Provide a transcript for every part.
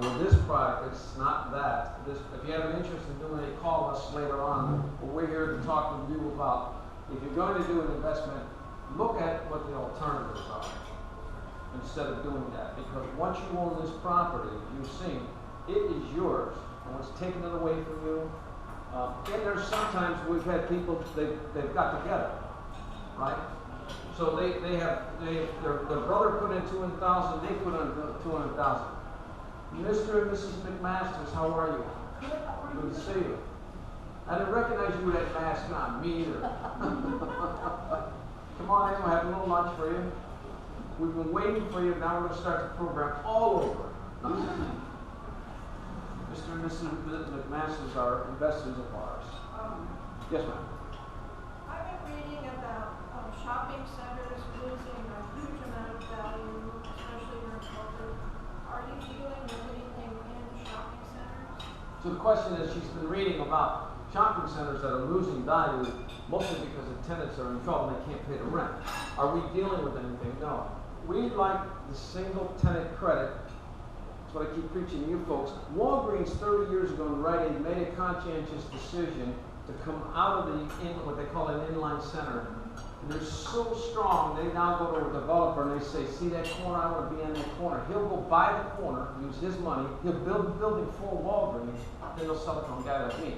with this product, it's not that. If you have an interest in doing it, call us later on. But we're here to talk with you about, if you're going to do an investment, look at what the alternatives are instead of doing that. Because once you own this property, you've seen, it is yours. And what's taken it away from you, and there's sometimes we've had people, they've got together, right? So their brother put in $200,000, they put in $200,000. Mr. and Mrs. McMasters, how are you? Good to see you. I didn't recognize you with that mask on. Me either. Come on in, we'll have a little lunch for you. We've been waiting for you. Now we're going to start the program all over. Mr. and Mrs. McMasters are investors of ours. Yes, ma'am. I've been reading about shopping centers losing a huge amount of value, especially during COVID. Are you dealing with anything in shopping centers? So the question is, she's been reading about shopping centers that are losing value, mostly because the tenants are in trouble and they can't pay the rent. Are we dealing with anything? No. We like the single tenant credit. That's what I keep preaching to you folks. Walgreens 30 years ago in Rite Aid made a conscientious decision to come out of what they call an inline center. And they're so strong, they now go to a developer and they say, see that corner, I want to be in that corner. He'll go buy the corner, use his money, he'll build a building full of Walgreens, then he'll sell it to a guy like me.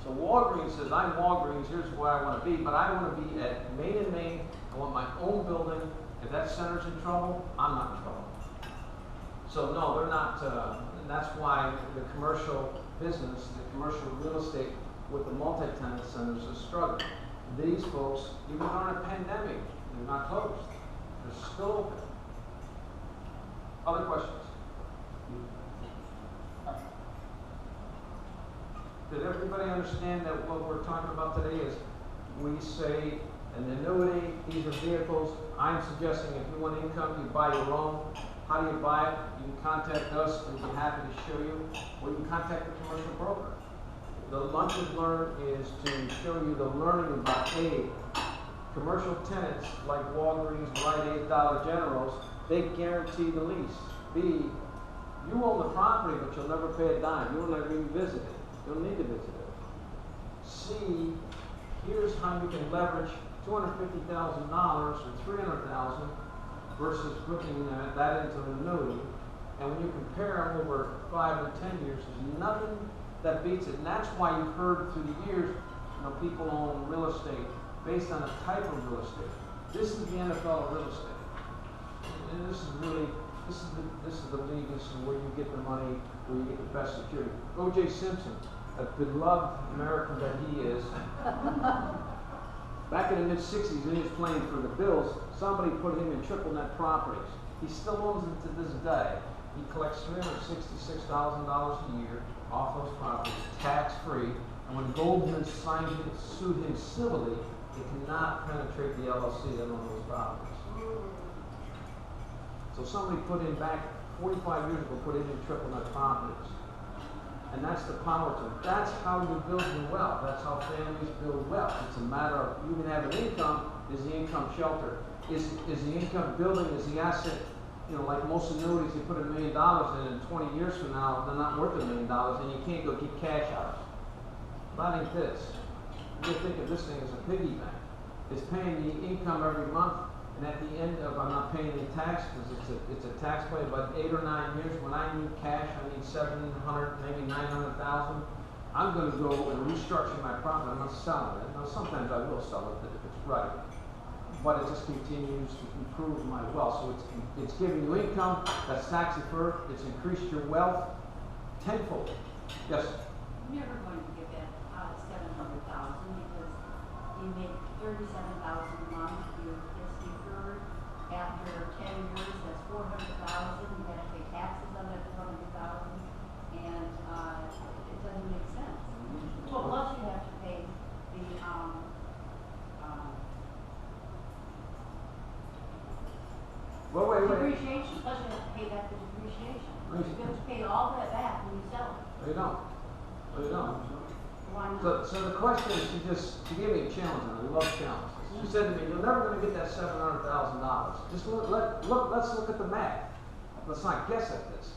So Walgreens says, I'm Walgreens, here's where I want to be, but I want to be at Main and Main, I want my own building. If that center's in trouble, I'm not in trouble. So no, they're not, and that's why the commercial business, the commercial real estate with the multi-tenant centers is struggling. These folks, even during a pandemic, they're not closed. They're still open. Other questions? Did everybody understand that what we're talking about today is, we say an annuity, these are vehicles. I'm suggesting if you want income, you buy your own. How do you buy it? You can contact us, we'll be happy to show you, or you can contact the commercial broker. The lunch and learn is to show you the learning about A, commercial tenants like Walgreens, Rite Aid, Dollar Generals, they guarantee the lease. B, you own the property, but you'll never pay a dime. You'll never even visit it. You'll need to visit it. C, here's how you can leverage $250,000 or $300,000 versus putting that into an annuity. And when you compare them over 5 and 10 years, there's nothing that beats it. And that's why you've heard through the years, people own real estate based on a type of real estate. This is the NFL of real estate. And this is the league. This is where you get the money, where you get the best security. O.J. Simpson, a beloved American that he is, back in the mid-60s when he was playing for the Bills, somebody put him in triple net properties. He still owns it to this day. He collects $366,000 a year off those properties, tax-free. And when Goldman sued him civilly, it cannot penetrate the LLC that owns those properties. So somebody put in back 45 years ago, put in triple net properties. And that's the power to it. That's how you build your wealth. That's how families build wealth. It's a matter of, you can have an income, is the income shelter? Is the income building, is the asset, like most annuities, you put $1 million in and 20 years from now, they're not worth $1 million and you can't go get cash out. Not like this. You think of this thing as a piggy bank. It's paying the income every month, and at the end of, I'm not paying any tax because it's a tax play, but 8 or 9 years, when I need cash, I need 700, maybe 900,000. I'm going to go and restructure my property. I'm not selling it. Now, sometimes I will sell it if it's right, but it just continues to improve my wealth. So it's giving you income that's tax deferred. It's increased your wealth tenfold. Yes. I'm never going to get that $700,000 because you make $37,000 a month. It's deferred. After 10 years, that's $400,000. You got to pay taxes on that $400,000, and it doesn't make sense. Well, plus you have to pay the depreciation. Plus you have to pay back the depreciation. You have to pay all that back when you sell it. No, you don't. No, you don't. Why not? So the question is, she gave me a challenge, and I love challenges. She said to me, "You're never going to get that $700,000. Just let's look at the math. Let's not guess at this.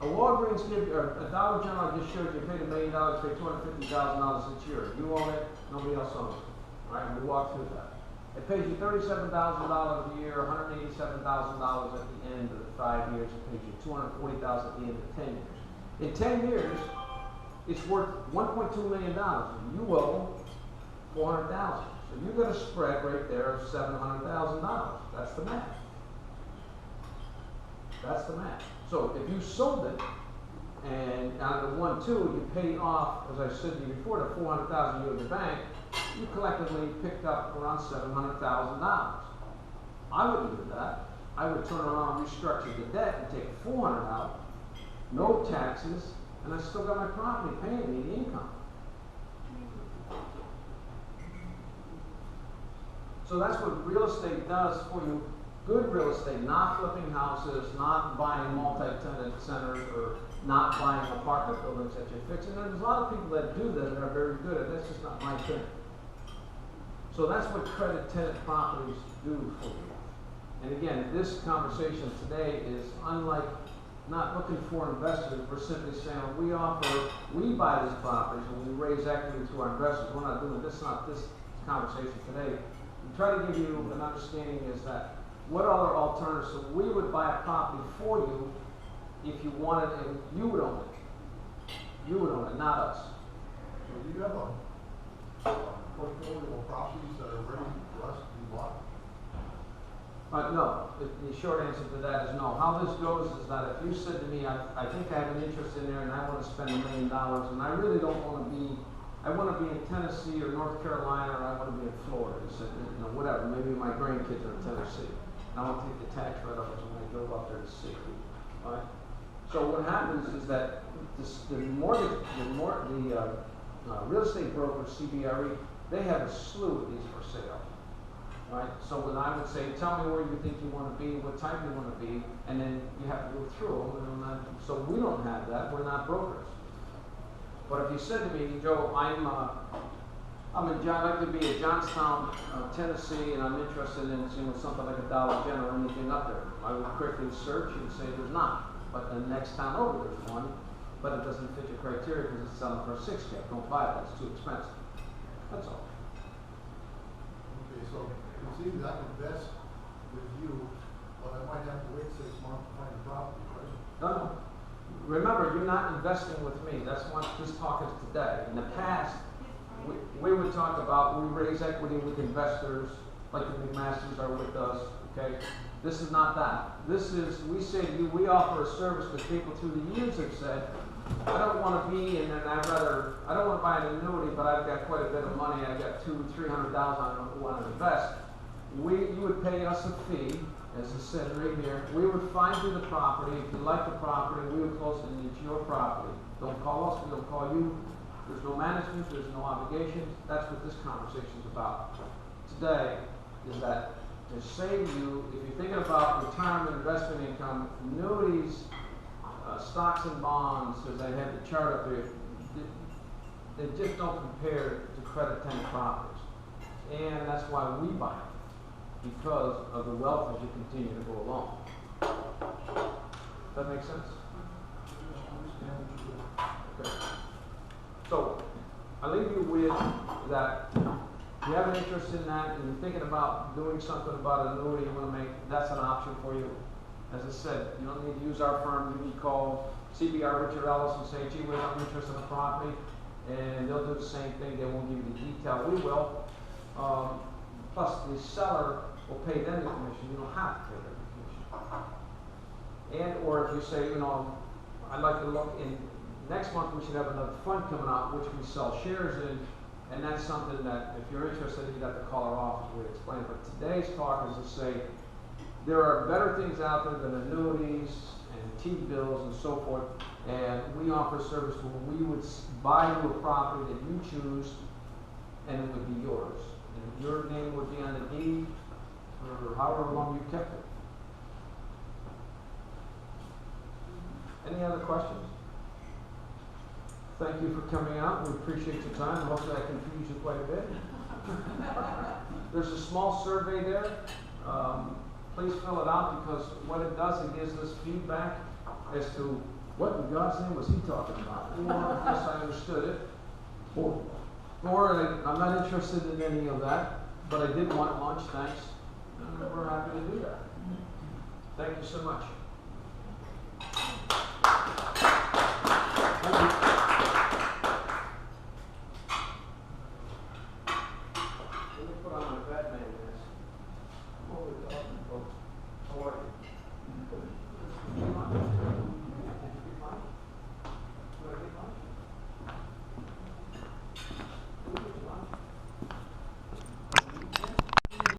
A Walgreens give, or a Dollar General I just showed you, paid $1 million, paid $250,000 each year. You own it, nobody else owns it. All right, we walked through that. It pays you $37,000 a year, $187,000 at the end of the 5 years. It pays you $240,000 at the end of 10 years. In 10 years, it's worth $1.2 million. You owe $400,000. So you've got a spread right there of $700,000. That's the math. That's the math. So if you sold it, and out of the 1.2 you paid off, as I said to you before, the $400,000 you owed the bank, you collectively picked up around $700,000. I wouldn't do that. I would turn around and restructure the debt and take $400 out, no taxes, and I still got my property paying me the income. So that's what real estate does for you. Good real estate, not flipping houses, not buying multi-tenant centers, or not buying apartment buildings that you're fixing. And there's a lot of people that do that and are very good at it. That's just not my thing. So that's what credit tenant properties do for you. And again, this conversation today is unlike not looking for investors. We're simply saying we buy these properties and we raise equity through our investors. We're not doing this, not this conversation today. We try to give you an understanding is that what other alternatives? So we would buy a property for you if you wanted it, and you would own it. You would own it, not us. So you have a portfolio of properties that are ready for us to be bought? No, the short answer to that is no. How this goes is that if you said to me, I think I have an interest in there and I want to spend $1 million and I really don't want to be, I want to be in Tennessee or North Carolina or I want to be in Florida. You said, whatever, maybe my grandkids are in Tennessee. And I want to take the tax write-offs when I go up there to see. All right? So what happens is that the real estate broker, CBRE, they have a slew of these for sale. Right? So when I would say, tell me where you think you want to be, what type you want to be, and then you have to go through them. So we don't have that. We're not brokers. But if you said to me, Joe, I'd like to be at Johnstown, Tennessee, and I'm interested in something like a Dollar General or anything up there, I would quickly search and say there's not. But the next town over there's one, but it doesn't fit your criteria because it's selling for a 6 cap. Don't buy it. It's too expensive. That's all. Okay, so it seems I can invest with you, but I might have to wait 6 months to find a property, right? No. Remember, you're not investing with me. That's what this talk is today. In the past, we would talk about, we raise equity with investors, like the McMasters are with us, okay? This is not that. This is, we say to you, we offer a service because people through the years have said, I don't want to be in, and I don't want to buy an annuity, but I've got quite a bit of money. I've got $200,000-300,000 I want to invest. You would pay us a fee, as it said right here. We would find you the property. If you like the property, we would close it and it's your property. Don't call us, we don't call you. There's no management, there's no obligations. That's what this conversation is about. Today is that to say to you, if you're thinking about retirement investment income, annuities, stocks and bonds, as I had the chart up there, they just don't compare to credit tenant properties. And that's why we buy it, because of the wealth as you continue to go along. Does that make sense? Okay. So, I leave you with that. If you have an interest in that and you're thinking about doing something about an annuity you want to make, that's an option for you. As I said, you don't need to use our firm. You can call CBR Richard Ellis and say, gee, I'm interested in a property, and they'll do the same thing. They won't give you the detail. We will. Plus, the seller will pay them the commission. You don't have to pay them the commission. And, or if you say, I'd like to look in, next month we should have another fund coming out, which we sell shares in, and that's something that, if you're interested, you'd have to call our office, we'd explain. But today's talk is to say, there are better things out there than annuities and T-bills and so forth, and we offer a service where we would buy you a property that you choose, and it would be yours. And your name would be on the deed for however long you kept it. Any other questions? Thank you for coming out. We appreciate your time. Hopefully I confused you quite a bit. There's a small survey there. Please fill it out because what it does, it gives us feedback as to what in God's name was he talking about? Or, yes, I understood it. Or I'm not interested in any of that, but I did want lunch, thanks. And we're happy to do that. Thank you so much. Thank you.